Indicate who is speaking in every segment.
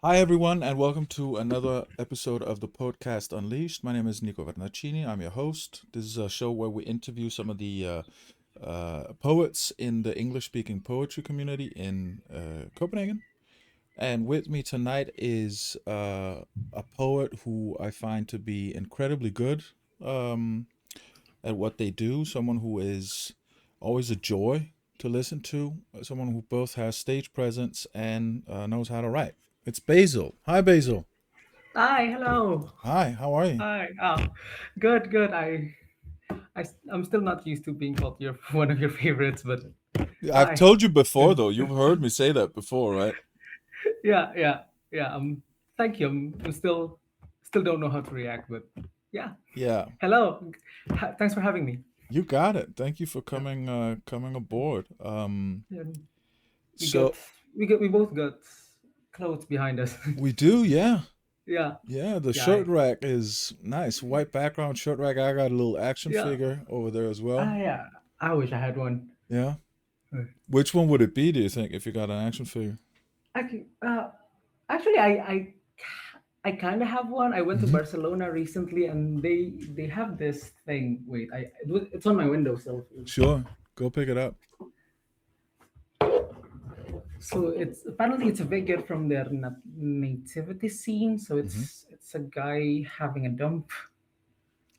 Speaker 1: Hi, everyone, and welcome to another episode of the Poetcast Unleashed. My name is Nico Vernaccini. I'm your host. This is a show where we interview some of the poets in the English speaking poetry community in Copenhagen. And with me tonight is a poet who I find to be incredibly good um, at what they do, someone who is always a joy to listen to, someone who both has stage presence and knows how to write. It's Basil. Hi, Basil.
Speaker 2: Hi, hello.
Speaker 1: Hi, how are you?
Speaker 2: Hi. Good, good. I'm still not used to being called your one of your favorites, but
Speaker 1: I've
Speaker 2: hi.
Speaker 1: told you before, though. You've heard me say that before, right?
Speaker 2: Yeah, yeah, yeah. Thank you. I'm still don't know how to react, but yeah.
Speaker 1: Yeah,
Speaker 2: Hello. Thanks for having me.
Speaker 1: you got it. Thank you for
Speaker 2: Yeah.
Speaker 1: coming aboard.
Speaker 2: Yeah. We got
Speaker 1: So
Speaker 2: we both got clothes behind us.
Speaker 1: we do, yeah.
Speaker 2: Yeah,
Speaker 1: Yeah, the
Speaker 2: yeah,
Speaker 1: shirt rack is nice. White background shirt rack. I got a little action
Speaker 2: yeah.
Speaker 1: figure over there as well.
Speaker 2: Yeah. I wish I had one.
Speaker 1: Yeah.
Speaker 2: Uh,
Speaker 1: Which one would it be, do you think, if you got an action figure?
Speaker 2: I can, actually, I kind of have one. I went to
Speaker 1: Hmm.
Speaker 2: Barcelona recently, and they have this thing. Wait, it's on my windowsill.
Speaker 1: Sure. Go pick it up.
Speaker 2: So it's apparently it's a figure from their nativity scene. So
Speaker 1: Hmm.
Speaker 2: it's a guy having a dump.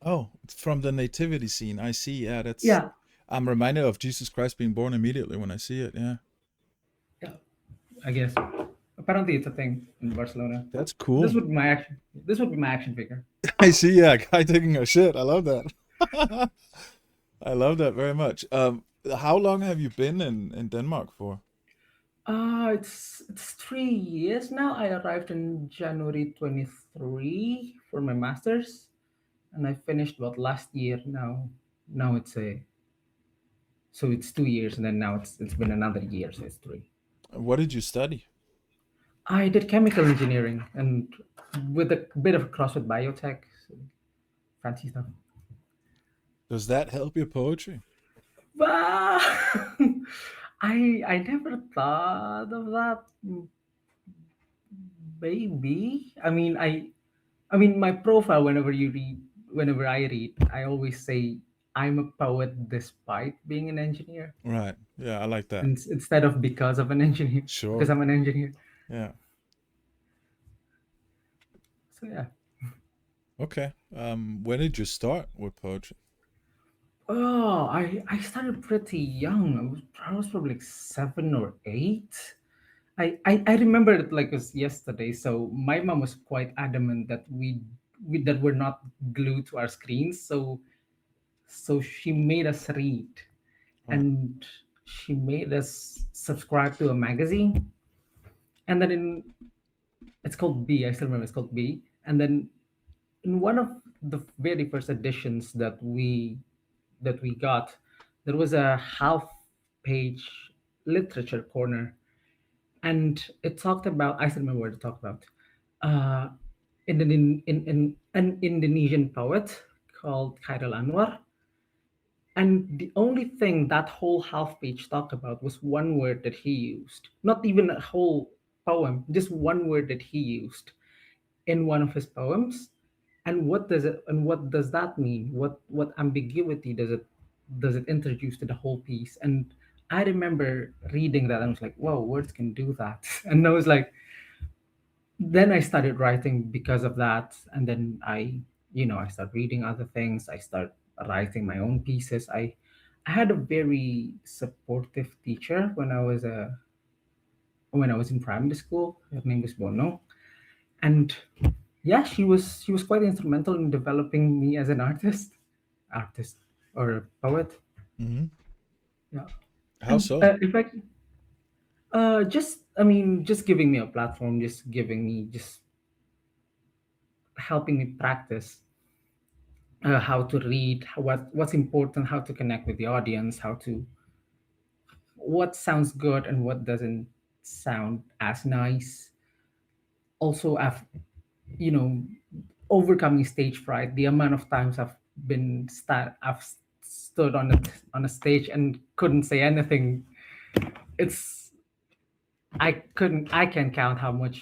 Speaker 1: Oh, it's from the nativity scene. I see. Yeah, that's.
Speaker 2: Yeah,
Speaker 1: I'm reminded of Jesus Christ being born immediately when I see it. Yeah.
Speaker 2: yeah. I guess apparently it's a thing in Barcelona.
Speaker 1: That's
Speaker 2: This
Speaker 1: cool.
Speaker 2: would be my action. This would be my action figure.
Speaker 1: I see. Yeah, guy taking a shit. I love that. I love that very much. How long have you been in Denmark for?
Speaker 2: It's 3 years now. I arrived in January 23 for my masters, and I finished about last year. Now it's 2 years, and then now it's been another year, so it's three.
Speaker 1: What did you study?
Speaker 2: I did chemical engineering and with a bit of a cross with biotech, so fancy stuff.
Speaker 1: Does that help your poetry?
Speaker 2: But I never thought of that. Maybe I mean my profile. Whenever I read, I always say I'm a poet despite being an engineer,
Speaker 1: Right. Yeah, I like that.
Speaker 2: and instead of because of an engineer, because
Speaker 1: Sure.
Speaker 2: I'm an engineer.
Speaker 1: Yeah.
Speaker 2: So yeah.
Speaker 1: Okay. When did you start with poetry?
Speaker 2: Oh, I started pretty young. I was probably like 7 or 8. I remember it like it was yesterday. So my mom was quite adamant that we that we're not glued to our screens. So she made us read,
Speaker 1: Right.
Speaker 2: and she made us subscribe to a magazine. And then it's called B. I still remember it's called B. And then in one of the very first editions that we got, there was a half page literature corner, and it talked about, I still remember what it talked about, uh, in an Indonesian poet called Khairul Anwar. And the only thing that whole half page talked about was one word that he used, not even a whole poem, just one word that he used in one of his poems. And what does that mean? What ambiguity does it introduce to the whole piece? And I remember reading that and I was like, whoa, words can do that. And I was like, then I started writing because of that. And then I started reading other things. I started writing my own pieces. I had a very supportive teacher when I was in primary school. Her name was Bono. And yeah, she was quite instrumental in developing me as an artist or a poet.
Speaker 1: Hmm.
Speaker 2: Yeah.
Speaker 1: How
Speaker 2: And
Speaker 1: so?
Speaker 2: in fact, just giving me a platform, just helping me practice how to read, what's important, how to connect with the audience, what sounds good and what doesn't sound as nice. Also, you know overcoming stage fright. The amount of times I've stood on a stage and couldn't say anything. It's I can't count how much.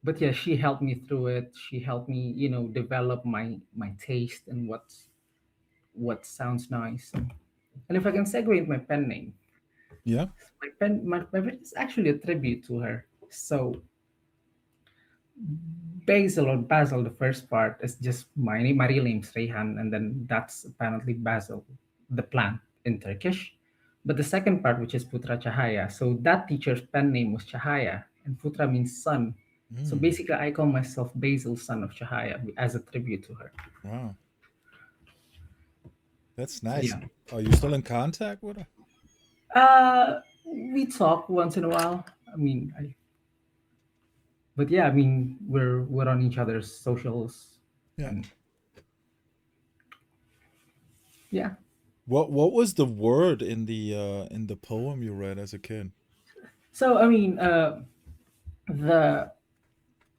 Speaker 2: but yeah, she helped me through it. She helped me, develop my taste and what sounds nice. And if I can segue into my pen name,
Speaker 1: Yeah.
Speaker 2: my pen is actually a tribute to her. So Basil or Basil, the first part is just my name. My real name's Rehan, and then that's apparently Basil, the plant in Turkish. But the second part, which is Putra Cahaya, so that teacher's pen name was Cahaya, and Putra means son. So
Speaker 1: Mm,
Speaker 2: basically, I call myself Basil, son of Cahaya, as a tribute to her.
Speaker 1: wow, that's
Speaker 2: So
Speaker 1: nice.
Speaker 2: yeah,
Speaker 1: Are you still in contact with her?
Speaker 2: uh, we talk once in a while. I mean, but yeah, I mean, we're on each other's socials,
Speaker 1: Yeah.
Speaker 2: and yeah.
Speaker 1: What was the word in the poem you read as a kid?
Speaker 2: So I mean, the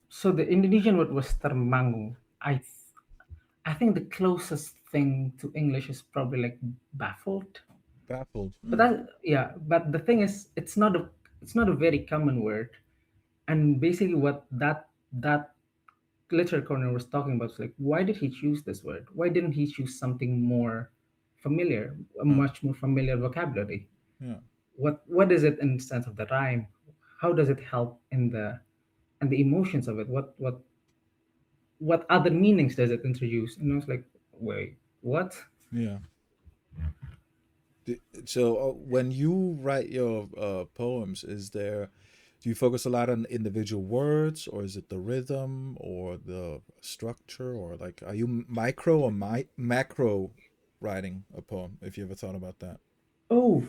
Speaker 2: so the Indonesian word was termangu. I think the closest thing to English is probably like baffled.
Speaker 1: Baffled.
Speaker 2: But
Speaker 1: Mm,
Speaker 2: that yeah, but the thing is, it's not a very common word. And basically, what that literature corner was talking about was like, why did he choose this word? Why didn't he choose something more familiar, a
Speaker 1: right.
Speaker 2: much more familiar vocabulary?
Speaker 1: Yeah.
Speaker 2: What is it in the sense of the rhyme? How does it help in the emotions of it? What other meanings does it introduce? And I was like, wait, what?
Speaker 1: Yeah. So when you write your poems, do you focus a lot on individual words, or is it the rhythm or the structure, or like are you micro or macro writing a poem? If you ever thought about that.
Speaker 2: Oh,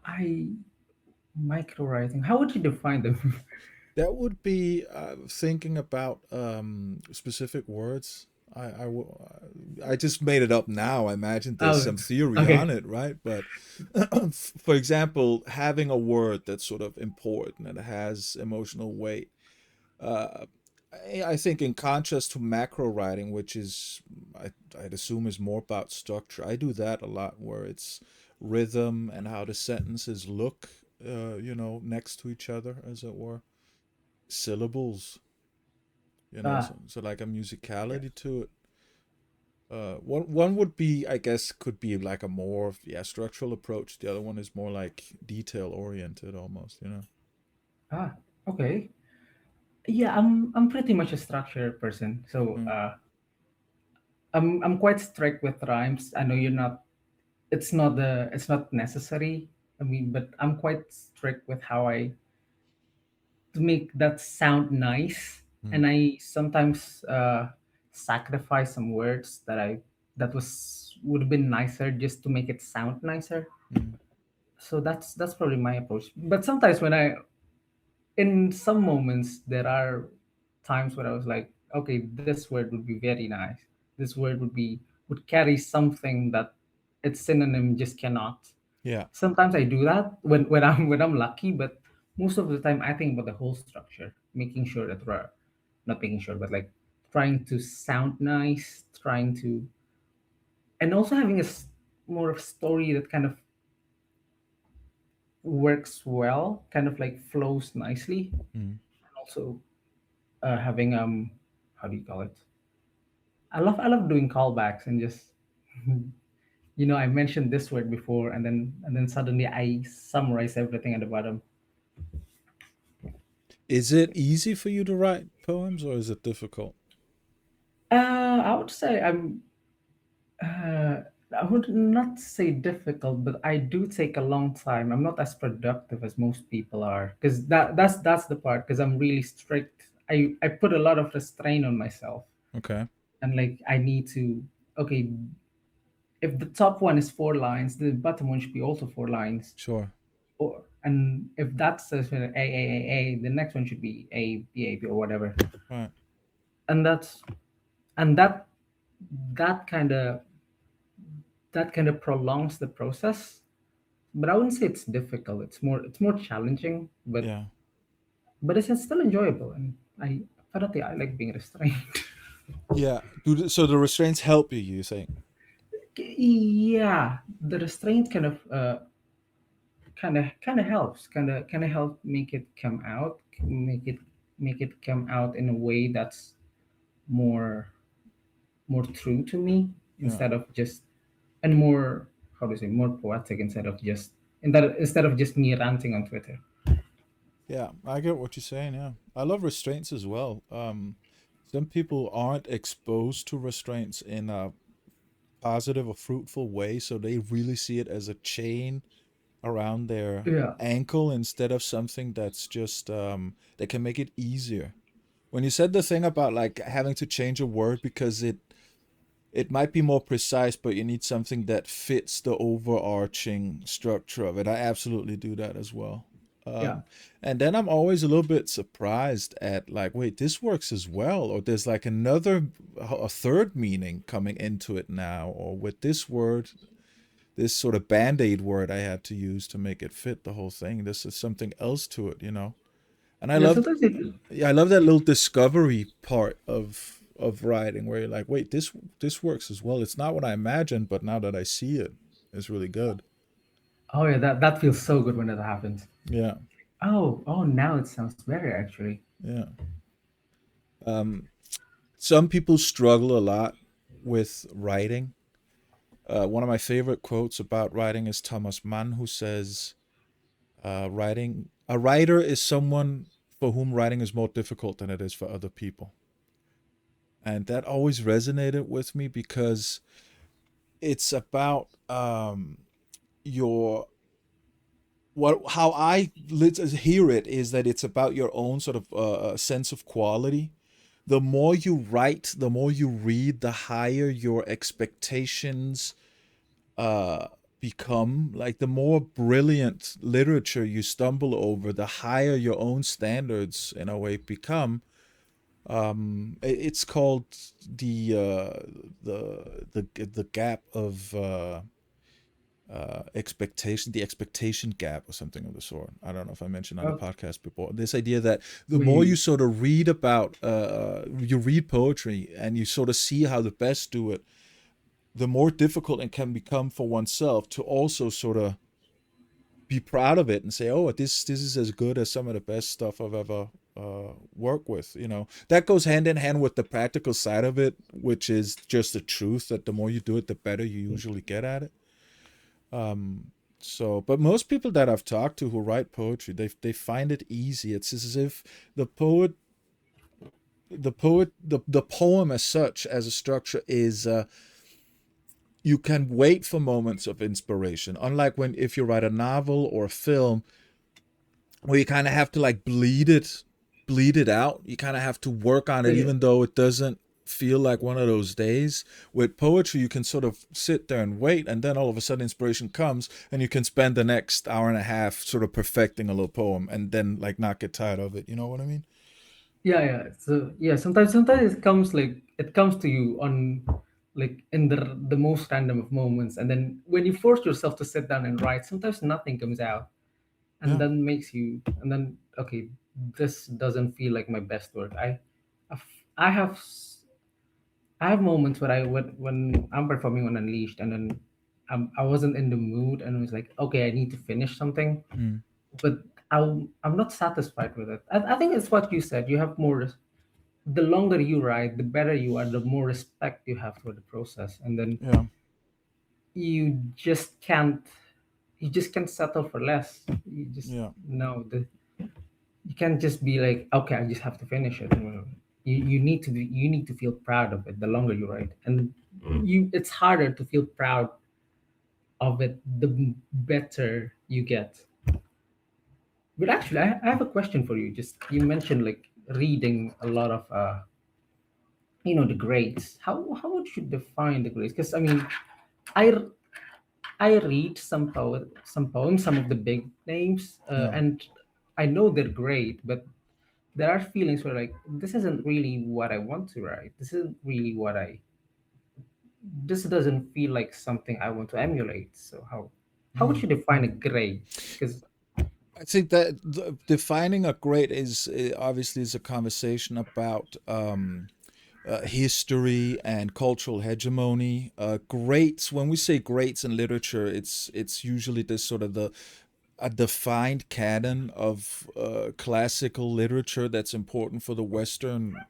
Speaker 2: I micro writing. How would you define them?
Speaker 1: That would be thinking about specific words. I just made it up now. I imagine there's
Speaker 2: Oh,
Speaker 1: some theory
Speaker 2: okay.
Speaker 1: on it, right? But for example, having a word that's sort of important and has emotional weight. Uh, I think in contrast to macro writing, which is I'd assume is more about structure. I do that a lot, where it's rhythm and how the sentences look, next to each other, as it were, syllables,
Speaker 2: Ah,
Speaker 1: so like a
Speaker 2: yeah.
Speaker 1: musicality to it. One would be, I guess, could be like a more, yeah, structural approach. The other one is more like detail oriented almost.
Speaker 2: Ah, okay. Yeah, I'm pretty much a structured person. So
Speaker 1: Mm,
Speaker 2: I'm quite strict with rhymes. I know you're not. It's not necessary. I mean, but I'm quite strict with how I to make that sound nice,
Speaker 1: mm,
Speaker 2: and I sometimes sacrifice some words that would have been nicer just to make it sound nicer.
Speaker 1: mm,
Speaker 2: So that's probably my approach. But sometimes in some moments, there are times where I was like, okay, this word would be very nice. This word would carry something that its synonym just cannot.
Speaker 1: yeah,
Speaker 2: Sometimes I do that when I'm lucky, but most of the time I think about the whole structure, making sure that we're not making sure, but like trying to sound nice, trying to, and also having more of story that kind of works well, kind of like flows nicely,
Speaker 1: mm.
Speaker 2: and also having how do you call it? I love doing callbacks and just I mentioned this word before, and then suddenly I summarize everything at the bottom.
Speaker 1: Is it easy for you to write poems, or is it difficult?
Speaker 2: I would say uh, I would not say difficult, but I do take a long time. I'm not as productive as most people are, because that's the part. Because I'm really strict. I put a lot of restraint on myself,
Speaker 1: Okay,
Speaker 2: and like I need to. Okay, if the top one is 4 lines, the bottom one should be also 4 lines.
Speaker 1: sure.
Speaker 2: And if that says A, the next one should be A, B, A, B, or whatever.
Speaker 1: Right.
Speaker 2: And that kind of that kind of prolongs the process. But I wouldn't say it's difficult. It's more challenging, but
Speaker 1: Yeah.
Speaker 2: it's still enjoyable. And I like being restrained.
Speaker 1: Yeah. So the restraints help you, you think?
Speaker 2: Yeah, the restraint kind of helps, kind of help make it come out, make it. make it come out in a way that's more more true to me,
Speaker 1: Yeah.
Speaker 2: instead of just, and more, how do you say, more poetic, instead of just me ranting on Twitter.
Speaker 1: Yeah, I get what you're saying. Yeah, I love restraints as well. Some people aren't exposed to restraints in a positive or fruitful way, so they really see it as a chain around their
Speaker 2: Yeah,
Speaker 1: ankle instead of something that's just that can make it easier. When you said the thing about like having to change a word because it might be more precise, but you need something that fits the overarching structure of it. I absolutely do that as well.
Speaker 2: yeah.
Speaker 1: And then I'm always a little bit surprised at like, wait, this works as well, or there's like a third meaning coming into it now, or with this word, this sort of band aid word I had to use to make it fit the whole thing. This is something else to it, you know. And I
Speaker 2: Yeah,
Speaker 1: loved,
Speaker 2: sometimes it,
Speaker 1: yeah, I love that little discovery part of writing where you're like, wait, this works as well. It's not what I imagined, but now that I see it, it's really good.
Speaker 2: oh yeah, that feels so good when it happens.
Speaker 1: Yeah,
Speaker 2: Oh, now it sounds better actually.
Speaker 1: yeah. Um, some people struggle a lot with writing. One of my favorite quotes about writing is Thomas Mann, who says, "Writing a writer is someone for whom writing is more difficult than it is for other people." And that always resonated with me because it's about your what how I hear it is that it's about your own sort of sense of quality. The more you write, the more you read, the higher your expectations uh, become. Like the more brilliant literature you stumble over, the higher your own standards in a way become. It's called the the gap of expectation, the expectation gap, or something of the sort. I don't know if I mentioned on the
Speaker 2: Oh,
Speaker 1: podcast before. This idea that the more you
Speaker 2: we
Speaker 1: sort of read about, you read poetry and you sort of see how the best do it, the more difficult it can become for oneself to also sort of be proud of it and say, "Oh, this is as good as some of the best stuff I've ever worked with." You know, that goes hand in hand with the practical side of it, which is just the truth that the more you do it, the better you usually get at it. Um, but most people that I've talked to who write poetry, they find it easy. It's as if the poet, the poem as such, as a structure, is you can wait for moments of inspiration. Unlike when if you write a novel or a film, where you kind of have to like bleed it out. You kind of have to work on it,
Speaker 2: yeah,
Speaker 1: even though it doesn't feel like one of those days. With poetry, you can sort of sit there and wait, and then all of a sudden inspiration comes, and you can spend the next hour and a half sort of perfecting a little poem, and then like not get tired of it. You know what I mean?
Speaker 2: yeah. So yeah, sometimes it comes to you on, like, in the most random of moments, and then when you force yourself to sit down and write, sometimes nothing comes out, and
Speaker 1: Yeah,
Speaker 2: then makes you, and then, okay, this doesn't feel like my best work. I've- I have I have moments where when I'm performing on Unleashed, and then I wasn't in the mood, and it was like, okay, I need to finish something,
Speaker 1: mm,
Speaker 2: but I'm not satisfied with it. I think it's what you said. You have more. The longer you write, the better you are. The more respect you have for the process, and then
Speaker 1: yeah,
Speaker 2: you just can't. You just can't settle for less. You just
Speaker 1: yeah,
Speaker 2: no. You can't just be like, okay, I just have to finish it. You need to you need to feel proud of it the longer you write, and you it's harder to feel proud of it the better you get. But actually, I have a question for you. Just, you mentioned like reading a lot of the grades. How would you define the grades? Because I mean, I I read some poems, some of the big names,
Speaker 1: yeah.
Speaker 2: and I know they're great, but there are feelings where, like, this isn't really what I want to write. This isn't really what I. This doesn't feel like something I want to emulate. So how would
Speaker 1: Mm.
Speaker 2: you define a grade? Because
Speaker 1: I think that defining a great is obviously is a conversation about history and cultural hegemony. Greats. When we say greats in literature, it's usually this sort of the a defined canon of classical literature that's important for the Western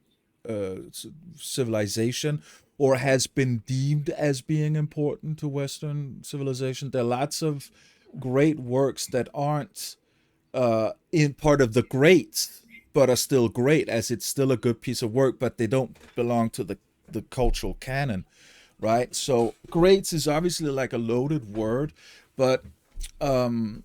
Speaker 1: civilization, or has been deemed as being important to Western civilization. There are lots of great works that aren't in part of the greats, but are still great, as it's still a good piece of work, but they don't belong to the cultural canon, right? So greats is obviously like a loaded word, but um,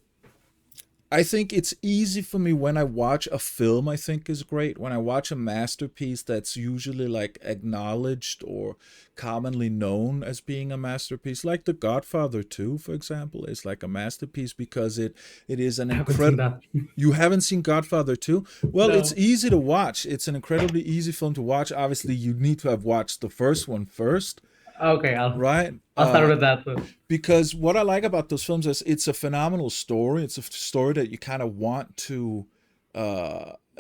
Speaker 1: I think it's easy for me when I watch a film I think is great. When I watch a masterpiece that's usually like acknowledged or commonly known as being a masterpiece, like The Godfather 2, for example, is like a masterpiece because it is an
Speaker 2: I haven't seen
Speaker 1: incredible.
Speaker 2: that.
Speaker 1: You haven't seen Godfather 2? Well, it's
Speaker 2: No.
Speaker 1: easy to watch. It's an incredibly easy film to watch. Obviously, you need to have watched the first one first,
Speaker 2: Okay,
Speaker 1: right?
Speaker 2: I'll start with that.
Speaker 1: Because what I like about those films is it's a phenomenal story. It's a story that you kind of want to.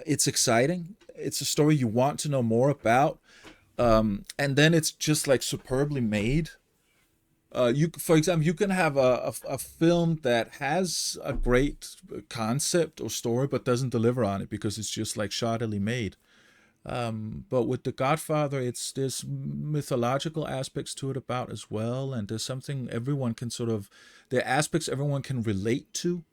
Speaker 1: It's exciting. It's a story you want to know more about, and then it's just like superbly made. For example, you can have a film that has a great concept or story, but doesn't deliver on it because it's just like shoddily made. But with The Godfather, it's there's mythological aspects to it about as well, and there's something everyone can sort of there are aspects everyone can relate to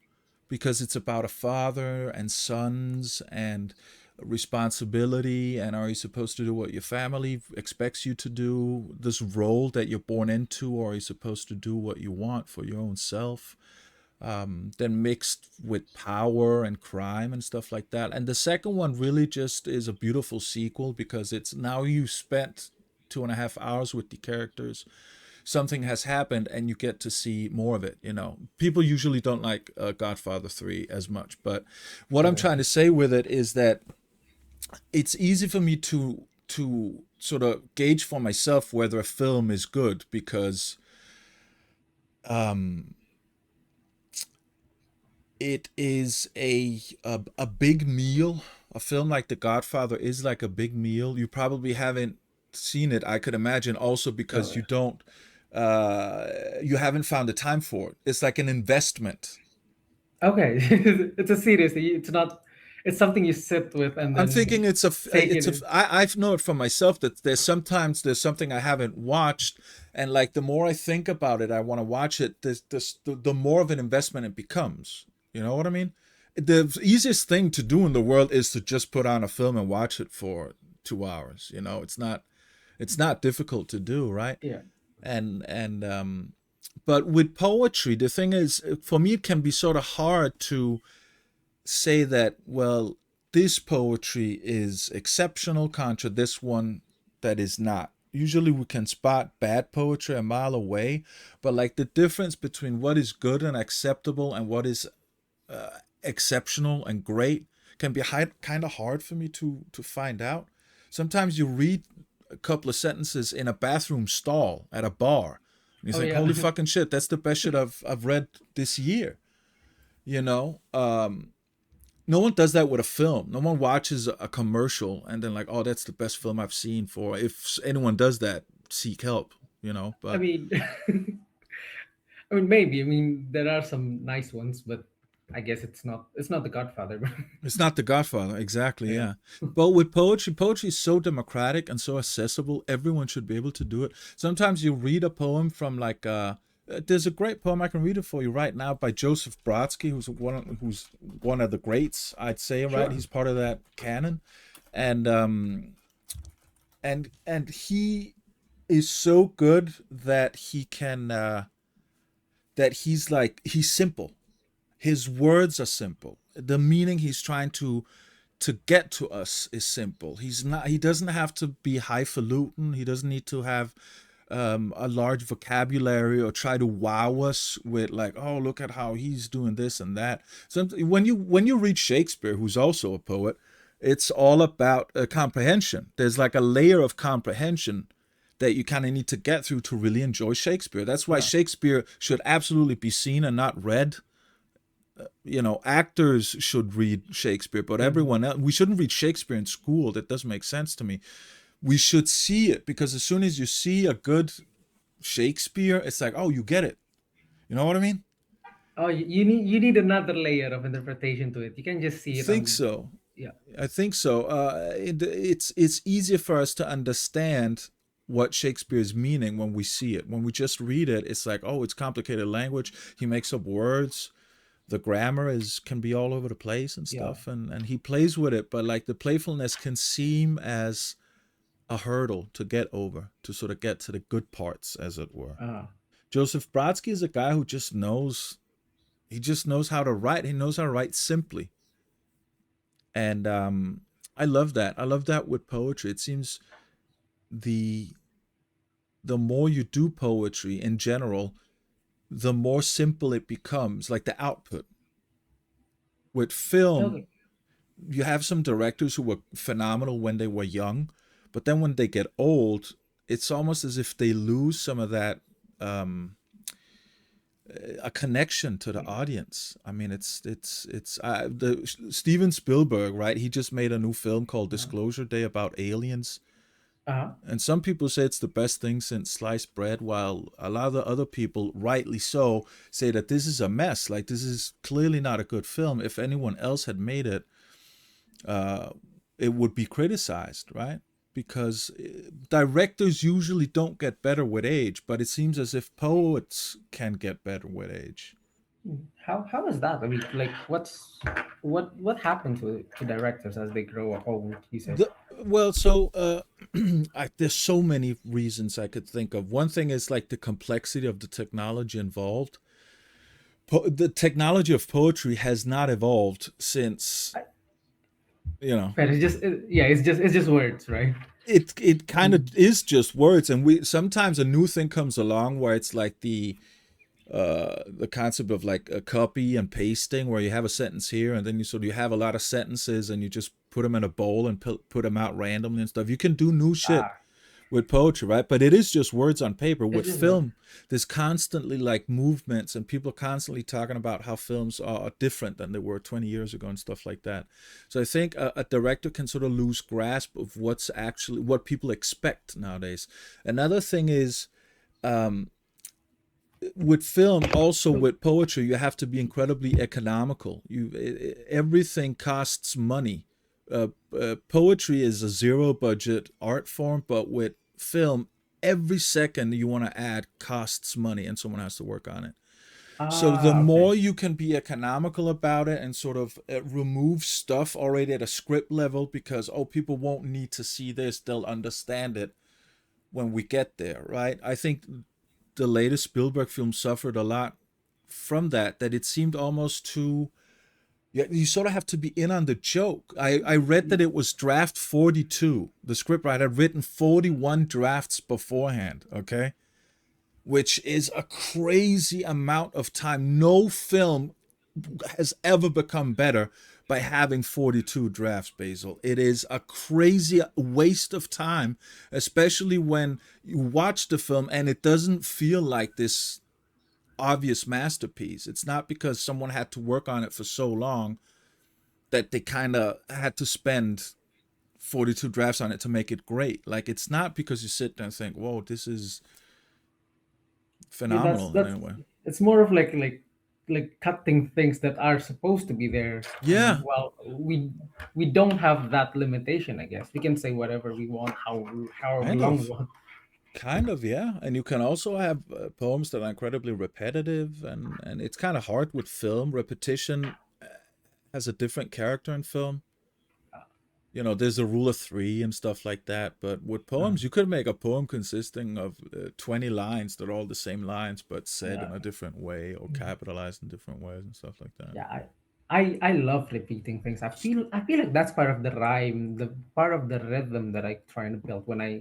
Speaker 1: because it's about a father and sons and responsibility, and are you supposed to do what your family expects you to do, this role that you're born into, or are you supposed to do what you want for your own self, then mixed with power and crime and stuff like that. And the second one really just is a beautiful sequel because it's now you spent 2.5 hours with the characters. Something has happened and you get to see more of it. People usually don't like Godfather 3 as much, but what I'm
Speaker 2: Okay.
Speaker 1: trying to say with it is that it's easy for me to sort of gauge for myself whether a film is good because um, it is a big meal. A film like The Godfather is like a big meal. You probably haven't seen it, I could imagine, also because
Speaker 2: No.
Speaker 1: you haven't found the time for it. It's like an investment.
Speaker 2: Okay. It's a serious. It's not. It's something you sit with and
Speaker 1: I'm
Speaker 2: then
Speaker 1: thinking
Speaker 2: take it in.
Speaker 1: I know it for myself that there's something I haven't watched, and like the more I think about it, I want to watch it. The more of an investment it becomes. You know what I mean? The easiest thing to do in the world is to just put on a film and watch it for 2 hours. It's not difficult to do, right?
Speaker 2: Yeah.
Speaker 1: And but with poetry, the thing is, for me, it can be sort of hard to say that, well, this poetry is exceptional contra this one that is not. Usually we can spot bad poetry a mile away, but like the difference between what is good and acceptable and what is exceptional and great can be kind of hard for me to find out. Sometimes you read a couple of sentences in a bathroom stall at a bar and you
Speaker 2: Oh
Speaker 1: think,
Speaker 2: yeah.
Speaker 1: holy fucking shit, that's the best shit I've read this year. You know, no one does that with a film. No one watches a commercial and then like, oh, that's the best film I've seen for. If anyone does that, seek help.
Speaker 2: I
Speaker 1: But
Speaker 2: mean, I mean, maybe. I mean, there are some nice ones, but I guess it's not. It's not The Godfather.
Speaker 1: it's not The Godfather, exactly.
Speaker 2: Yeah.
Speaker 1: Yeah, but with poetry is so democratic and so accessible. Everyone should be able to do it. Sometimes you read a poem from like there's a great poem I can read it for you right now by Joseph Brodsky, who's one of the greats, I'd say. Right,
Speaker 2: Sure.
Speaker 1: he's part of that canon, and he is so good that he's simple. His words are simple. The meaning he's trying to get to us is simple. He doesn't have to be highfalutin. He doesn't need to have a large vocabulary or try to wow us with like, oh, look at how he's doing this and that. So when you read Shakespeare, who's also a poet, it's all about comprehension. There's like a layer of comprehension that you kind of need to get through to really enjoy Shakespeare. That's why
Speaker 2: Yeah.
Speaker 1: Shakespeare should absolutely be seen and not read. Actors should read Shakespeare, but
Speaker 2: Mhm.
Speaker 1: everyone else, we shouldn't read Shakespeare in school. That doesn't make sense to me. We should see it because as soon as you see a good Shakespeare, it's like, oh, you get it. You know what I mean?
Speaker 2: Oh, you need another layer of interpretation to it. You can just
Speaker 1: I
Speaker 2: see it
Speaker 1: think
Speaker 2: on.
Speaker 1: so.
Speaker 2: Yeah.
Speaker 1: I think so. It's easier for us to understand what Shakespeare's meaning when we see it. When we just read it, it's like, oh, it's complicated language. He makes up words. The grammar is can be all over the place and
Speaker 2: Yeah.
Speaker 1: stuff, and he plays with it. But like the playfulness can seem as a hurdle to get over, to sort of get to the good parts, as it were.
Speaker 2: Uh,
Speaker 1: Joseph Brodsky is a guy who just knows. He just knows how to write. He knows how to write simply, and I love that. I love that with poetry. It seems the the more you do poetry in general, the more simple it becomes, like the output. With film,
Speaker 2: okay.
Speaker 1: you have some directors who were phenomenal when they were young, but then when they get old, it's almost as if they lose some of that um, a connection to the audience. I mean, it's the Steven Spielberg, right? He just made a new film called
Speaker 2: Uh,
Speaker 1: Disclosure Day about aliens.
Speaker 2: uh,
Speaker 1: And some people say it's the best thing since sliced bread, while a lot of the other people, rightly so, say that this is a mess. Like, this is clearly not a good film. If anyone else had made it, uh, it would be criticized, right? Because directors usually don't get better with age, but it seems as if poets can get better with age.
Speaker 2: how is that? I mean, like, what happened to directors as they grow old? You say.
Speaker 1: The, well, so there's so many reasons I could think of. One thing is like the complexity of the technology involved. The technology of poetry has not evolved since,
Speaker 2: I,
Speaker 1: you know,
Speaker 2: but yeah, it's just words, right?
Speaker 1: it kind of
Speaker 2: Mm.
Speaker 1: is just words, and we sometimes a new thing comes along where it's like the concept of like a copy and pasting, where you have a sentence here and then you have a lot of sentences and you just put them in a bowl and put them out randomly and stuff. You can do new shit
Speaker 2: Ah,
Speaker 1: with poetry, right? But it is just words on paper.
Speaker 2: it's
Speaker 1: With
Speaker 2: just words.
Speaker 1: film, there's constantly like movements and people constantly talking about how films are different than they were 20 years ago and stuff like that. So I think a director can sort of lose grasp of what's actually what people expect nowadays. Another thing is um, with film, also with poetry, you have to be incredibly economical. Everything costs money. Poetry is a zero budget art form, but with film, every second you want to add costs money, and someone has to work on it. So the
Speaker 2: Ah, okay.
Speaker 1: more you can be economical about it and sort of remove stuff already at a script level, because oh, people won't need to see this; they'll understand it when we get there, right? I think the latest Spielberg film suffered a lot from that. That it seemed almost too. Yeah, you sort of have to be in on the joke. I read that it was draft 42. The scriptwriter had written 41 drafts beforehand. Okay, which is a crazy amount of time. No film has ever become better by having 42 drafts, Basil. It is a crazy waste of time, especially when you watch the film and it doesn't feel like this obvious masterpiece. It's not because someone had to work on it for so long that they kind of had to spend 42 drafts on it to make it great. Like, it's not because you sit there and think, whoa, this is
Speaker 2: Yeah, that's
Speaker 1: phenomenal in
Speaker 2: that's.
Speaker 1: any way.
Speaker 2: It's more of like cutting things that are supposed to be there, and
Speaker 1: Yeah,
Speaker 2: well, we don't have that limitation. I guess we can say whatever we want, however
Speaker 1: kind
Speaker 2: long we
Speaker 1: of.
Speaker 2: want.
Speaker 1: Kind of, yeah. And you can also have poems that are incredibly repetitive, and it's kind of hard with film. Repetition has a different character in film. You know, there's a rule of three and stuff like that. But with
Speaker 2: Uh,
Speaker 1: poems, you could make a poem consisting of 20 lines that are all the same lines, but said
Speaker 2: yeah,
Speaker 1: in a different way or capitalized in different ways and stuff like that.
Speaker 2: yeah. I love repeating things. I feel like that's part of the rhyme, the part of the rhythm that I try to build when I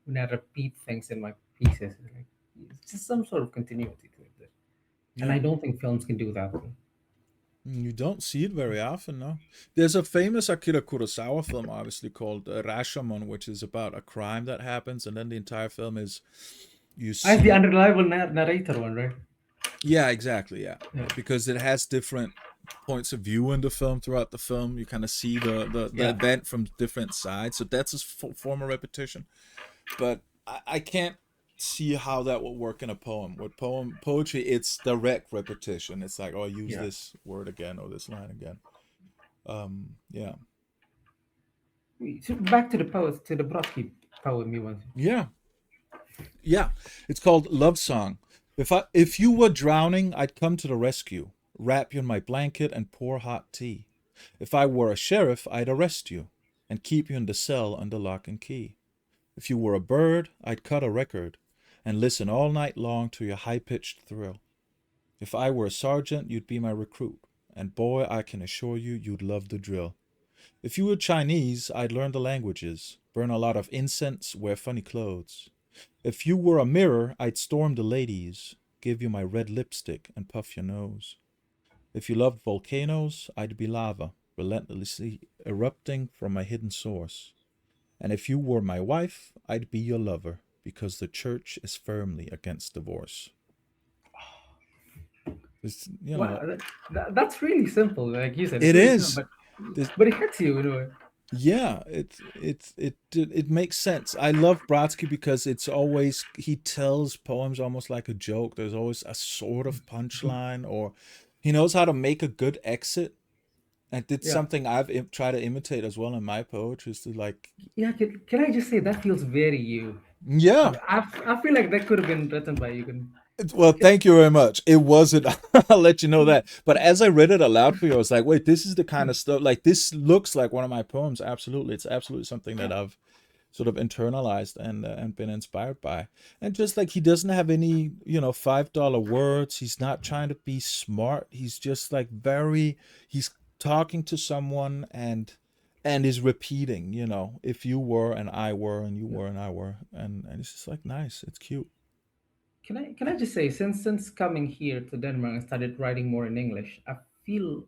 Speaker 2: repeat things in my pieces. Like, it's just some sort of continuity to it, and
Speaker 1: Yeah.
Speaker 2: I don't think films can do that.
Speaker 1: You don't see it very often, no. There's a famous Akira Kurosawa film, obviously, called Rashomon, which is about a crime that happens, and then the entire film is you
Speaker 2: I the
Speaker 1: see.
Speaker 2: unreliable narrator one, right?
Speaker 1: Yeah, exactly, yeah.
Speaker 2: Yeah,
Speaker 1: Because it has different points of view in the film throughout the film. You kind of see the
Speaker 2: yeah.
Speaker 1: event from different sides. So that's a form of repetition. But I can't. see how that would work in a poem. With poetry, it's direct repetition. It's like, oh, use
Speaker 2: Yeah.
Speaker 1: this word again or this line again. Yeah,
Speaker 2: So back to the poets, to the Brodsky poem you want.
Speaker 1: yeah, yeah. It's called Love Song. If you were drowning, I'd come to the rescue, wrap you in my blanket and pour hot tea. If I were a sheriff, I'd arrest you and keep you in the cell under lock and key. If you were a bird, I'd cut a record and listen all night long to your high pitched thrill. If I were a sergeant, you'd be my recruit, and boy, I can assure you, you'd love the drill. If you were Chinese, I'd learn the languages, burn a lot of incense, wear funny clothes. If you were a mirror, I'd storm the ladies, give you my red lipstick, and puff your nose. If you loved volcanoes, I'd be lava, relentlessly erupting from my hidden source. And if you were my wife, I'd be your lover, because the church is firmly against divorce. It's,
Speaker 2: Wow, that's really simple. Like you said, it's
Speaker 1: it
Speaker 2: really simple,
Speaker 1: is. This,
Speaker 2: but it hits you in a way.
Speaker 1: yeah, it makes sense. I love Brodsky because it's always he tells poems almost like a joke. There's always a sort of punchline, or he knows how to make a good exit. And it's
Speaker 2: Yeah,
Speaker 1: something I've tried to imitate as well in my poetry. Is to like,
Speaker 2: yeah. Can I just say that feels very you?
Speaker 1: yeah.
Speaker 2: I feel like that could have been written by you.
Speaker 1: Well, thank you very much. It wasn't. I'll let you know that. But as I read it aloud for you, I was like, wait, this is the kind of stuff. Like this looks like one of my poems. Absolutely, it's absolutely something that I've sort of internalized and been inspired by. And just like he doesn't have any, $5 words. He's not trying to be smart. He's just like very. He's talking to someone and is repeating. If you were and I were and you were and I were and it's just like nice. It's cute.
Speaker 2: Can I just say, since coming here to Denmark and started writing more in English, feel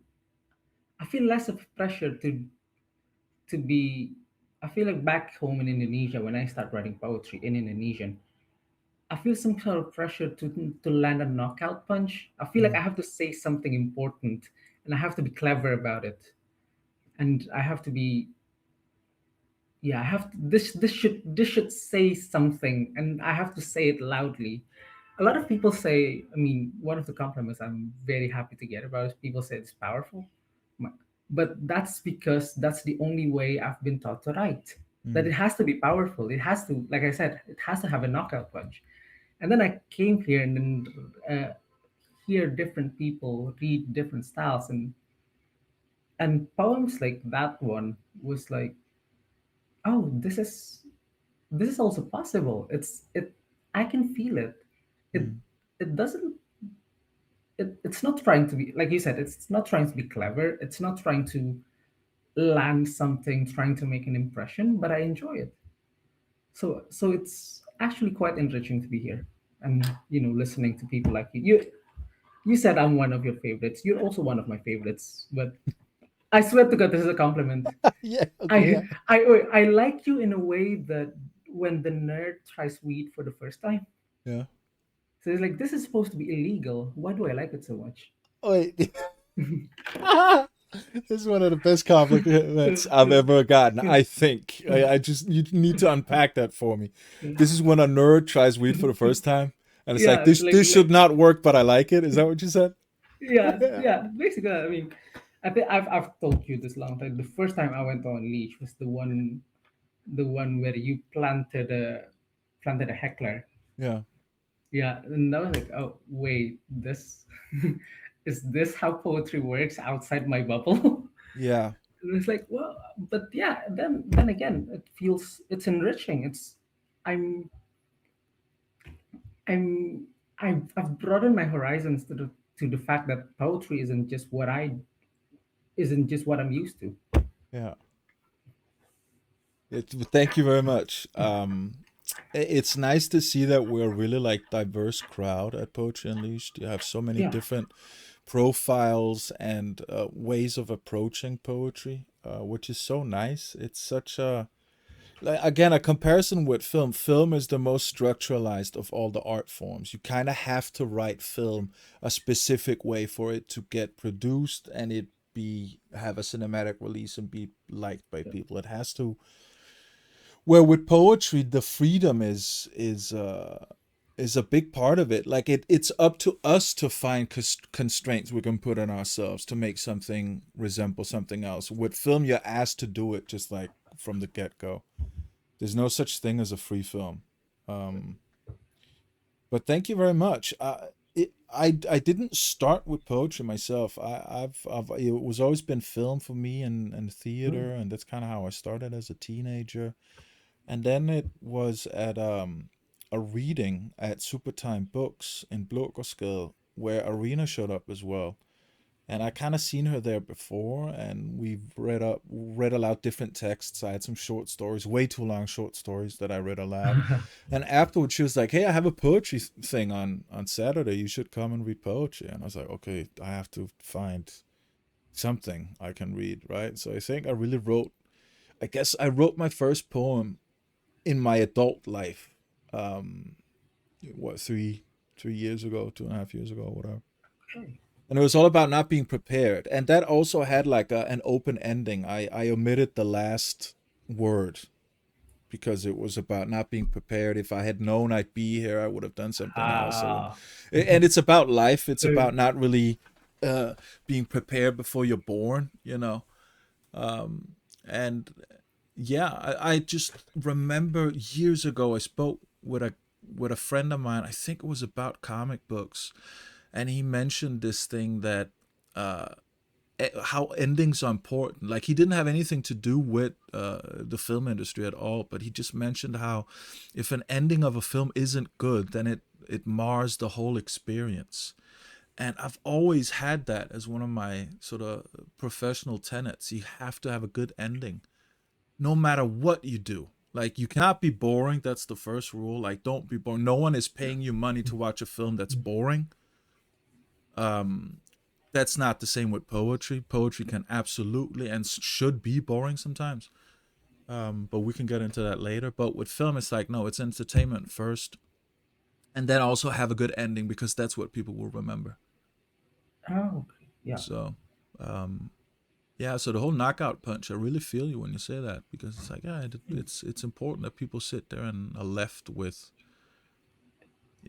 Speaker 2: I feel less of pressure to be. I feel like back home in Indonesia, when I start writing poetry in Indonesian, I feel some sort of pressure to land a knockout punch. I feel like
Speaker 1: Mm,
Speaker 2: I have to say something important, and I have to be clever about it, and I have to be. Yeah, I have to, this should say something, and I have to say it loudly. A lot of people say, I mean, one of the compliments I'm very happy to get about is people say it's powerful. My- but that's because that's the only way I've been taught to write. That
Speaker 1: mm,
Speaker 2: it has to be powerful. It has to, like I said, it has to have a knockout punch. And then I came here and then hear different people read different styles, and poems like that one was like, oh, this is also possible. I can feel it. It
Speaker 1: mm,
Speaker 2: it doesn't it's not trying to be, like you said, it's not trying to be clever, it's not trying to land something, trying to make an impression, but I enjoy it. So it's actually quite enriching to be here, and listening to people like you said I'm one of your favorites. You're also one of my favorites, but I swear to God, this is a compliment.
Speaker 1: yeah. Okay.
Speaker 2: i
Speaker 1: Yeah.
Speaker 2: I like you in a way that when the nerd tries weed for the first time,
Speaker 1: Yeah.
Speaker 2: so it's like, this is supposed to be illegal, why do I like it so much?
Speaker 1: Wait. This is one of the best compliments I've ever gotten. I think. I just you need to unpack that for me. This is when a nerd tries weed for the first time, and it's like
Speaker 2: Yeah,
Speaker 1: this. This should not work, but I like it. Is that what you said?
Speaker 2: yeah,
Speaker 1: Yeah.
Speaker 2: yeah. Basically, I mean, I think I've told you this long time. The first time I went on leash was the one where you planted a heckler.
Speaker 1: Yeah.
Speaker 2: Yeah, and I was like, oh wait, this is this how poetry works outside my bubble?
Speaker 1: Yeah.
Speaker 2: And it's like, well, but yeah, then again, it's enriching. I'm I'm I've broadened my horizons to the fact that poetry isn't just what I'm used to.
Speaker 1: Yeah. Thank you very much. It's nice to see that we're really like diverse crowd at Poetry Unleashed. You have so many
Speaker 2: Yeah,
Speaker 1: different profiles and ways of approaching poetry, which is so nice. It's such a like, again, a comparison with film. Film is the most structuralized of all the art forms. You kind of have to write film a specific way for it to get produced and it be have a cinematic release and be liked by
Speaker 2: yeah,
Speaker 1: people. It has to. Where with poetry, the freedom is. is a big part of it. Like it's up to us to find constraints we can put on ourselves to make something resemble something else. With film, you're asked to do it just like from the get go. There's no such thing as a free film. Um, but thank you very much. I didn't start with poetry myself. I've it was always been film for me and
Speaker 2: Mm.
Speaker 1: theater, and that's kind of how I started as a teenager. And then it was at a reading at Supertime Books in Blågårdsgade where Arena showed up as well. And I kind of seen her there before, and we've read aloud different texts. I had some short stories, way too long short stories that I read aloud. And afterwards, she was like, "Hey, I have a poetry thing on Saturday. You should come and read poetry." And I was like, "Okay, I have to find something I can read, right?" So I think I really wrote. I guess I wrote my first poem in my adult life. Um, what 3 years ago, 2.5 years ago, whatever.
Speaker 2: Okay.
Speaker 1: And it was all about not being prepared, and that also had like an open ending. I omitted the last word because it was about not being prepared. If I had known I'd be here, I would have done something else. So,
Speaker 2: Ah.
Speaker 1: and it's about life. It's
Speaker 2: Uh,
Speaker 1: about not really uh, being prepared before you're born. Um, and yeah, I just remember years ago I spoke with a friend of mine. I think it was about comic books, and he mentioned this thing that uh, how endings are important. Like he didn't have anything to do with the film industry at all, but he just mentioned how if an ending of a film isn't good, then it mars the whole experience. And I've always had that as one of my sort of professional tenets. You have to have a good ending no matter what you do. Like you cannot be boring. That's the first rule. Like don't be boring. No one is paying you money to watch a film that's boring. Um, that's not the same with poetry. Poetry can absolutely and should be boring sometimes. But we can get into that later. But with film, it's like no, it's entertainment first, and then also have a good ending because that's what people will remember.
Speaker 2: oh, okay. Yeah.
Speaker 1: So, um, yeah. So the whole knockout punch, I really feel you when you say that because it's like yeah, it's important that people sit there and are left with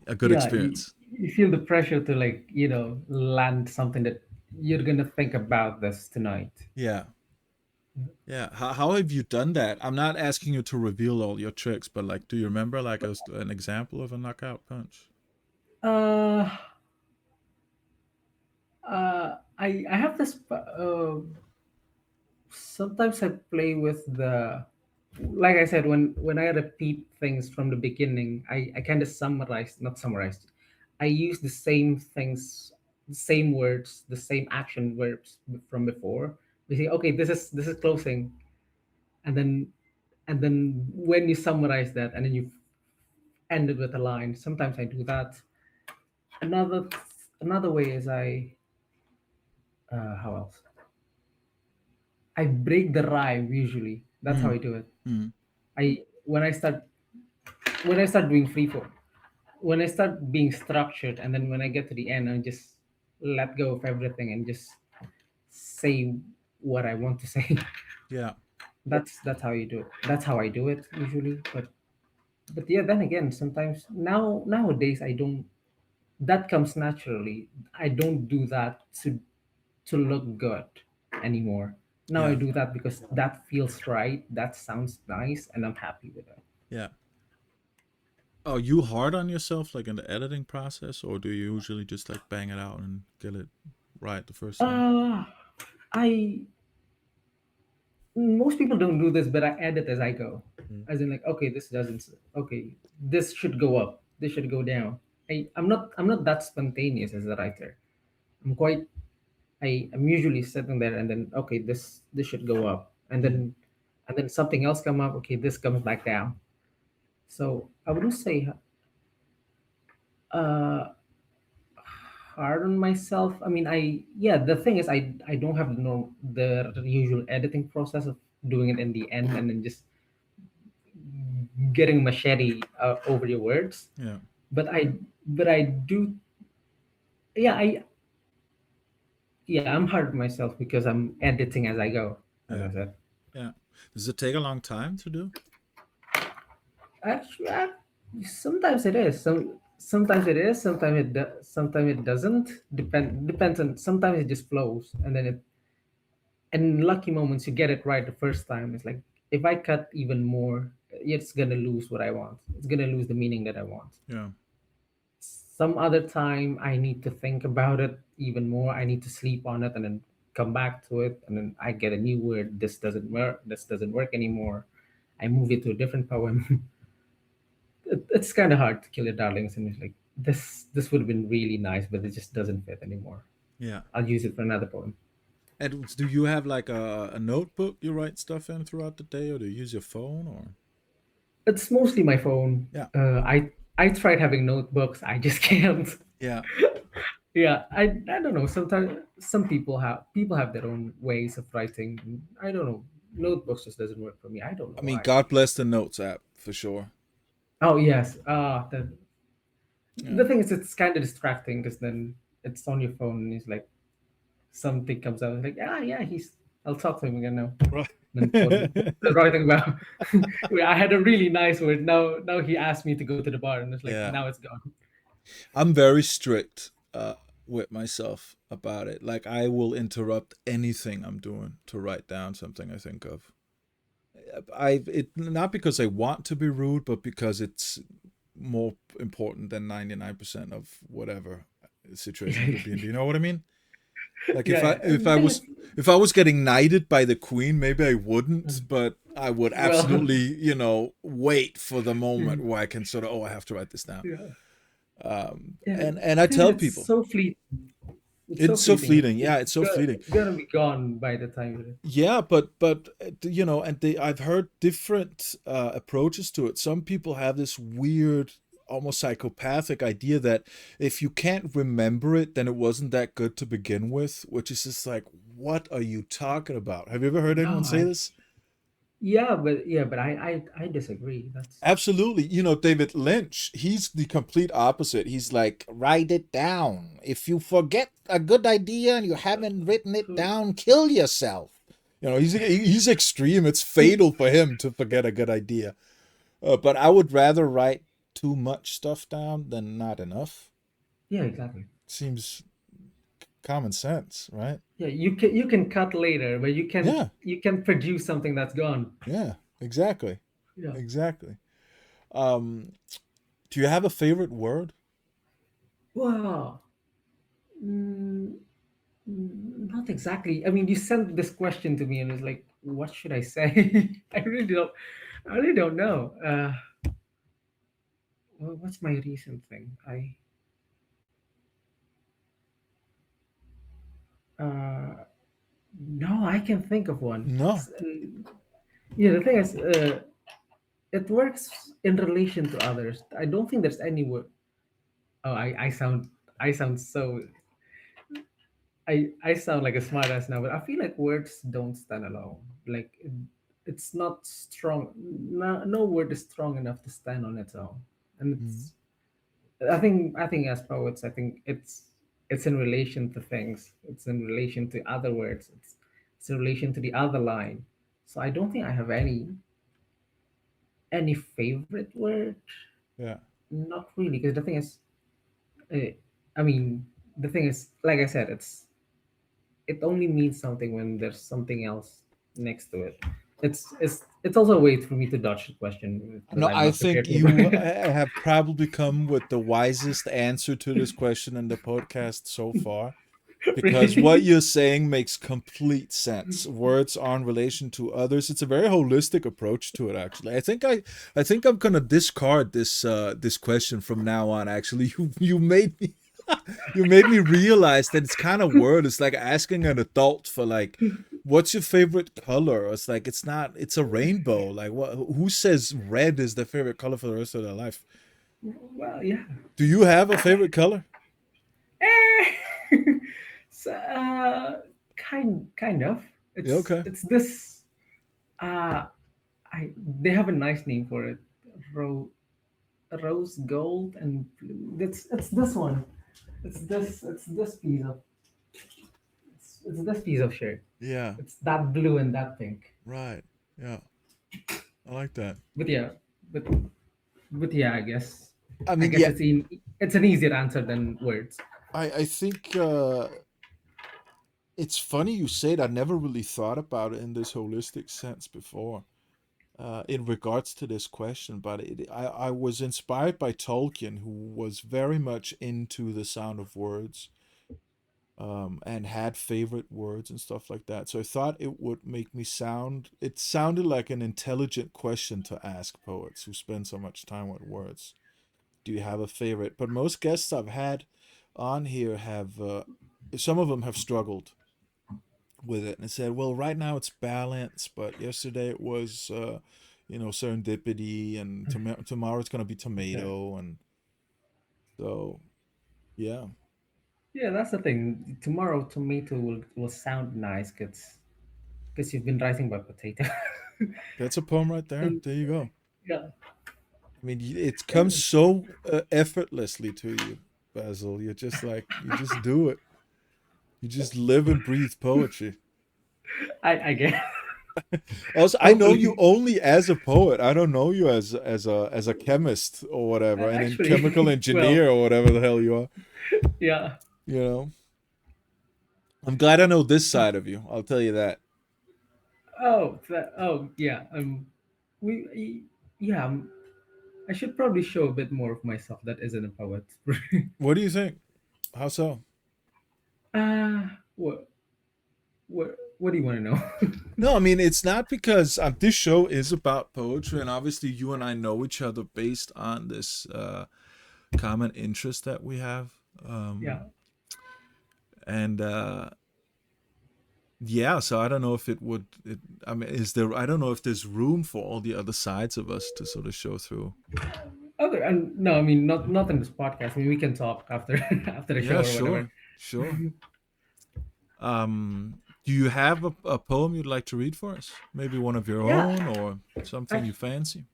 Speaker 1: a good
Speaker 2: Yeah. You,
Speaker 1: experience.
Speaker 2: you feel the pressure to, like, land something that you're gonna think about this tonight.
Speaker 1: Yeah. Yeah. How have you done that? I'm not asking you to reveal all your tricks, but like, do you remember like an example of a knockout punch?
Speaker 2: Uh, I have this. Sometimes I play with the, like I said, when I repeat things from the beginning, I kind of summarize, not summarize. I use the same things, the same words, the same action verbs from before. We say, okay, this is closing, and then when you summarize that, and then you end it with a line. Sometimes I do that. Another another way is how else? I break the rhyme usually. That's how
Speaker 1: Mm,
Speaker 2: I do it.
Speaker 1: mm,
Speaker 2: I when I start doing freeform, when I start being structured, and then when I get to the end, I just let go of everything and just say what I want to say.
Speaker 1: yeah.
Speaker 2: That's how you do it. That's how I do it usually. But yeah, then again, sometimes nowadays I don't. That comes naturally. I don't do that to look good anymore. Now I
Speaker 1: Yeah.
Speaker 2: do that because that feels right. That sounds nice, and I'm happy with it.
Speaker 1: Yeah. Are you hard on yourself like in the editing process, or do you usually just like bang it out and get it right the first time?
Speaker 2: Uh, I Most people don't do this, but I edit as I go.
Speaker 1: Mm.
Speaker 2: As in, like, okay, this doesn't. Okay, this should go up. This should go down. I'm not that spontaneous as a writer. I'm quite. I'm usually sitting there and then, okay, this should go up, and
Speaker 1: Mm.
Speaker 2: then something else come up. Okay, this comes back down. So I wouldn't say uh hard on myself. I mean, yeah, the thing is, I don't have the usual editing process of doing it in the end and then just getting machete over your words.
Speaker 1: Yeah.
Speaker 2: But I do. Yeah, I'm hard on myself because I'm editing as I go, as
Speaker 1: Yeah.
Speaker 2: I said.
Speaker 1: Yeah. Does it take a long time to do?
Speaker 2: Actually, sometimes it is. sometimes it is, sometimes it doesn't. Depends on. Sometimes it just flows, and then it. And in lucky moments, you get it right the first time. It's like if I cut even more, it's gonna lose what I want. It's gonna lose the meaning that I want.
Speaker 1: Yeah.
Speaker 2: Some other time, I need to think about it even more. I need to sleep on it and then come back to it, and then I get a new word. This doesn't work. This doesn't work anymore. I move it to a different poem. It's kind of hard to kill your darlings, and it's like this would have been really nice, but it just doesn't fit anymore.
Speaker 1: Yeah.
Speaker 2: I'll use it for another poem.
Speaker 1: And do you have like a notebook you write stuff in throughout the day, or do you use your phone, or?
Speaker 2: It's mostly my phone.
Speaker 1: Yeah.
Speaker 2: I tried having notebooks. I just can't.
Speaker 1: Yeah.
Speaker 2: Yeah, I don't know. Sometimes some people have their own ways of writing. And I don't know. Notebooks just doesn't work for me. I don't know
Speaker 1: I mean,
Speaker 2: why.
Speaker 1: God bless the Notes app for sure.
Speaker 2: Oh yes.
Speaker 1: Yeah.
Speaker 2: The thing is, it's kind of distracting because then it's on your phone and it's like something comes out. It's like yeah, he's. I'll talk to him again now. Then what
Speaker 1: Right.
Speaker 2: was I writing about? I had a really nice word. Now he asked me to go to the bar, and it's like
Speaker 1: Yeah.
Speaker 2: now it's gone.
Speaker 1: I'm very strict with myself about it. Like I will interrupt anything I'm doing to write down something I think of. I it not because I want to be rude, but because it's more important than 99% of whatever situation I
Speaker 2: Yeah,
Speaker 1: could be in. Do you know what I mean? Like
Speaker 2: yeah, yeah. The thing is,
Speaker 1: if I was getting knighted by the queen, maybe I wouldn't, but I would
Speaker 2: well,
Speaker 1: absolutely, wait for the moment where I can sort of, oh, I have to write this down.
Speaker 2: yeah, yeah.
Speaker 1: And
Speaker 2: The
Speaker 1: I
Speaker 2: thing is,
Speaker 1: tell
Speaker 2: it's
Speaker 1: people
Speaker 2: so fleet. It's so
Speaker 1: it's so
Speaker 2: fleeting.
Speaker 1: fleeting. Yeah, it's so fleeting.
Speaker 2: It's gonna be gone by the time.
Speaker 1: Yeah, but and I've heard different approaches to it. Some people have this weird, almost psychopathic idea that if you can't remember it, then it wasn't that good to begin with, which is just like, what are you talking about? Have you ever heard
Speaker 2: No,
Speaker 1: anyone say this?
Speaker 2: but I disagree. That's
Speaker 1: Absolutely. David Lynch, he's the complete opposite. He's like, write it down. If you forget a good idea and you haven't written it down, kill yourself. He's extreme. It's fatal for him to forget a good idea. But I would rather write too much stuff down than not enough.
Speaker 2: yeah, exactly.
Speaker 1: Seems common sense, right?
Speaker 2: Yeah, you can cut later, but
Speaker 1: Yeah,
Speaker 2: you can produce something that's gone.
Speaker 1: yeah, exactly.
Speaker 2: Yeah.
Speaker 1: Exactly. Um, do you have a favorite word?
Speaker 2: Wow. Mm, not exactly. I mean, you sent this question to me, and it's like, what should I say? I really don't know. What's my recent thing? Uh, no, I can think of one.
Speaker 1: No.
Speaker 2: Yeah, the thing is, it works in relation to others. I don't think there's any word. Oh, I sound so I sound like a smartass now, but I feel like words don't stand alone. Like it's not strong. No word is strong enough to stand on its own. And
Speaker 1: Mhm.
Speaker 2: I think as poets, I think it's in relation to things. It's in relation to other words. It's in relation to the other line. So I don't think I have any favorite word.
Speaker 1: Yeah.
Speaker 2: Not really, because the thing is, uh, I mean, the thing is, like I said, it only means something when there's something else next to it. It's also a way for me to dodge the question because
Speaker 1: No,
Speaker 2: I'm
Speaker 1: I
Speaker 2: not
Speaker 1: think
Speaker 2: prepared
Speaker 1: you
Speaker 2: to.
Speaker 1: have probably come with the wisest answer to this question in the podcast so far. Because what
Speaker 2: Really?
Speaker 1: you're saying makes complete sense. Words are in relation to others. It's a very holistic approach to it. Actually, I think I'm gonna discard this question from now on. Actually, you made me you made me realize that it's kind of word. It's like asking an adult for like, what's your favorite color? It's like it's not. It's a rainbow. Like what? Who says red is their favorite color for the rest of their life?
Speaker 2: Well, yeah.
Speaker 1: Do you have a favorite color?
Speaker 2: Eh. So, kind of.
Speaker 1: Yeah, okay.
Speaker 2: It's this. Uh, I They have a nice name for it. Ro- Rose gold and blue. It's this one. It's this piece of it's this piece of shirt.
Speaker 1: Yeah.
Speaker 2: It's that blue and that pink.
Speaker 1: Right. Yeah. I like that.
Speaker 2: But yeah, but but yeah, I guess.
Speaker 1: I
Speaker 2: I
Speaker 1: mean,
Speaker 2: guess
Speaker 1: yeah,
Speaker 2: it's an easier answer than words.
Speaker 1: I think it's funny you say that. I never really thought about it in this holistic sense before, in regards to this question. But I was inspired by Tolkien, who was very much into the sound of words, and had favorite words and stuff like that. So I thought it would make me sound. It sounded like an intelligent question to ask poets who spend so much time with words. Do you have a favorite? But most guests I've had on here have, some of them have struggled with it and said, well, right now it's balance, but yesterday it was, serendipity, and tomorrow it's going to be
Speaker 2: Yeah.
Speaker 1: tomato. And so, yeah,
Speaker 2: Yeah, that's the thing. Tomorrow, tomato will sound nice because you've been writing about potato.
Speaker 1: that's a poem right there.
Speaker 2: And
Speaker 1: There you go.
Speaker 2: yeah,
Speaker 1: I mean, it comes
Speaker 2: and
Speaker 1: so effortlessly to you, Basil. You're just like, you just do it. You just live and breathe poetry.
Speaker 2: I get.
Speaker 1: Also, I know you
Speaker 2: Hopefully,
Speaker 1: only as a poet. I don't know you as a chemist or whatever, and a chemical
Speaker 2: actually, well,
Speaker 1: engineer or whatever the hell you are.
Speaker 2: yeah.
Speaker 1: You know, I'm glad I know this side of you. I'll tell you that.
Speaker 2: Yeah. Yeah. I should probably show a bit more of myself that isn't a poet.
Speaker 1: What do you think? How so?
Speaker 2: What what do you want to know?
Speaker 1: No, I mean, it's not because this show is about poetry, and obviously you and I know each other based on this common interest that we have.
Speaker 2: Yeah.
Speaker 1: And yeah, so I don't know if it would. I mean, is there? I don't know if there's room for all the other sides of us to sort of show through.
Speaker 2: Okay. And no, I mean not in this podcast. I mean we can talk after after the show
Speaker 1: Yeah,
Speaker 2: or whatever.
Speaker 1: sure, sure. Do you have a poem you'd like to read for us? Maybe one of your
Speaker 2: Yeah.
Speaker 1: own, or something you
Speaker 2: Actually,
Speaker 1: fancy?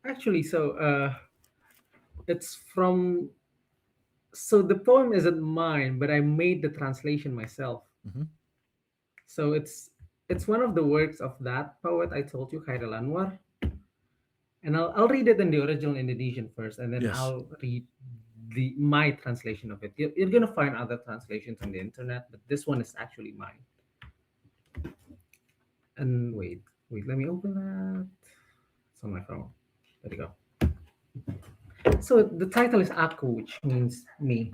Speaker 2: actually, so it's from. So the poem isn't mine, but I made the translation myself.
Speaker 1: Hmm.
Speaker 2: So it's one of the works of that poet I told you, Khairul Anwar. And I'll read it in the original Indonesian first, and then
Speaker 1: Yes.
Speaker 2: I'll read the my translation of it. You're gonna find other translations on the internet, but this one is actually mine. And wait, let me open that. It's on my phone. There you go. So the title is Aku, which means me.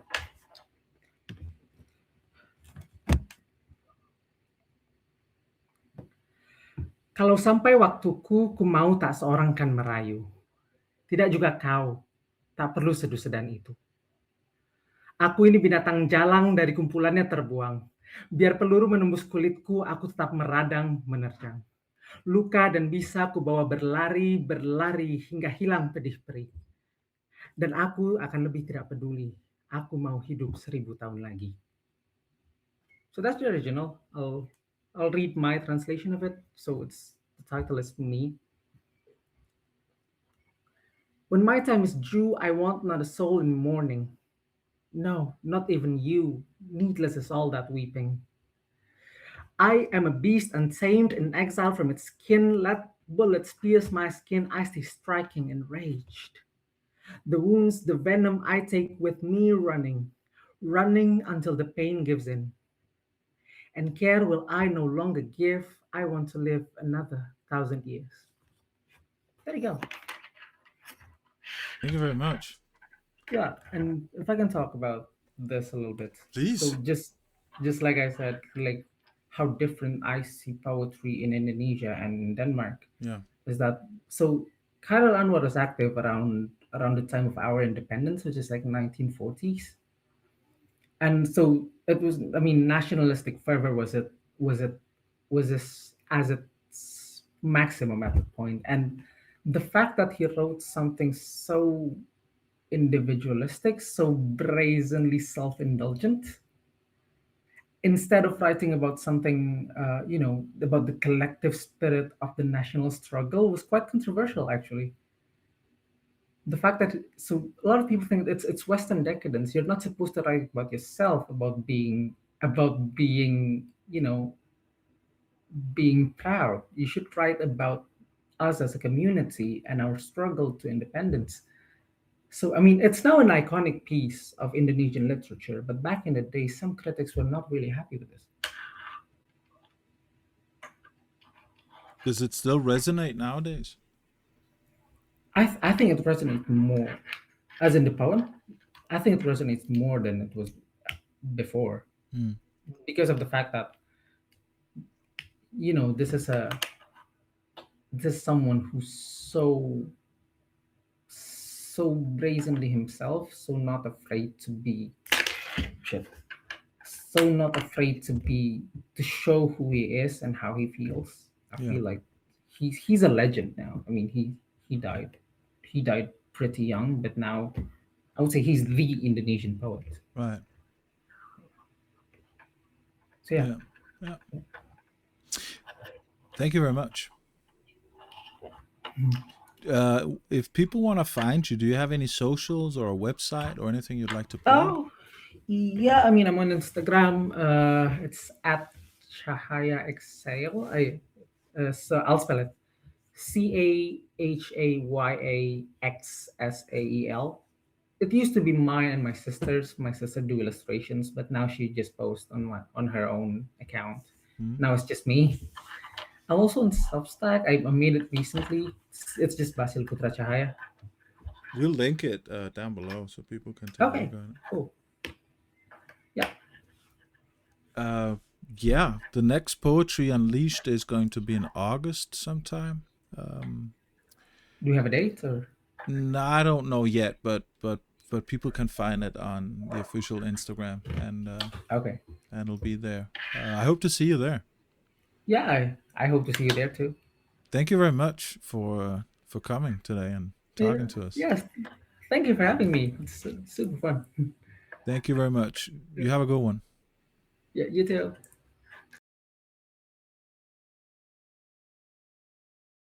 Speaker 2: Kalau sampai waktuku, ku mau tak seorang kan merayu. Tidak juga kau, tak perlu sedu-sedan itu. Aku ini binatang jalang dari kumpulannya terbuang. Biar peluru menembus kulitku, aku tetap meradang, menerjang. Luka dan bisa ku bawa berlari, berlari hingga hilang pedih perih. Dan aku akan lebih tidak peduli. Aku mau hidup 1.000 tahun lagi. So that's the original. I'll read my translation of it. So the title is me. When my time is due, I want not a soul in mourning. No, not even you. Needless is all that weeping. I am a beast untamed in exile from its skin. Let bullets pierce my skin. I stay striking, enraged. The wounds, the venom I take with me running, running until the pain gives in. And care will I no longer give. I want to live another 1,000 years. There you go.
Speaker 1: Thank you very much.
Speaker 2: Yeah, and if I can talk about this a little bit. So
Speaker 1: Please.
Speaker 2: just like I said, like how different I see poetry in Indonesia and in Denmark
Speaker 1: Yeah.
Speaker 2: is that so Khairul Anwar was active around the time of our independence, which is like 1940s. And so it was, I mean, nationalistic fervor was this as its maximum at the point. And the fact that he wrote something so individualistic, so brazenly self-indulgent, instead of writing about something, about the collective spirit of the national struggle, was quite controversial actually. The fact that so a lot of people think it's Western decadence. You're not supposed to write about yourself, about being, being proud. You should write about us as a community and our struggle to independence. So, I mean, it's now an iconic piece of Indonesian literature, but back in the day, some critics were not really happy with this.
Speaker 1: Does it still resonate nowadays?
Speaker 2: I think it resonates more, as in the poem, I think it resonates more than it was before
Speaker 1: Hmm.
Speaker 2: because of the fact that, this is someone who's so brazenly himself, so not afraid to be shit, so not afraid to show who he is and how he feels. I
Speaker 1: Yeah.
Speaker 2: feel like he's a legend now. I mean, he died pretty young, but now I would say he's the Indonesian poet.
Speaker 1: Right.
Speaker 2: So yeah.
Speaker 1: Yeah. Yeah. Thank you very much. If people want to find you, do you have any socials or a website or anything you'd like to plug?
Speaker 2: Oh, yeah. I mean, I'm on Instagram. It's at Cahaya Exhale. So I'll spell it: CAHAYAXSAEL. It used to be mine and my sister's. My sister do illustrations, but now she just posts on her own account.
Speaker 1: Hmm?
Speaker 2: Now it's just me. I'm also on Substack. I made it recently. It's just Basil Putra Cahaya.
Speaker 1: We'll link it down below so people can take a look
Speaker 2: Okay,
Speaker 1: at
Speaker 2: cool. Yeah.
Speaker 1: it. Yeah, the next Poetry Unleashed is going to be in August sometime. Um,
Speaker 2: Do you have a date or?
Speaker 1: no, I don't know yet, but people can find it on the official Instagram,
Speaker 2: Okay.
Speaker 1: and it'll be there. I hope to see you there.
Speaker 2: Yeah, I hope to see you there too.
Speaker 1: Thank you very much for coming today and
Speaker 2: Yeah.
Speaker 1: talking to us.
Speaker 2: Yes. Thank you for having me. It's super fun.
Speaker 1: Thank you very much. You have a good one.
Speaker 2: Yeah, you too.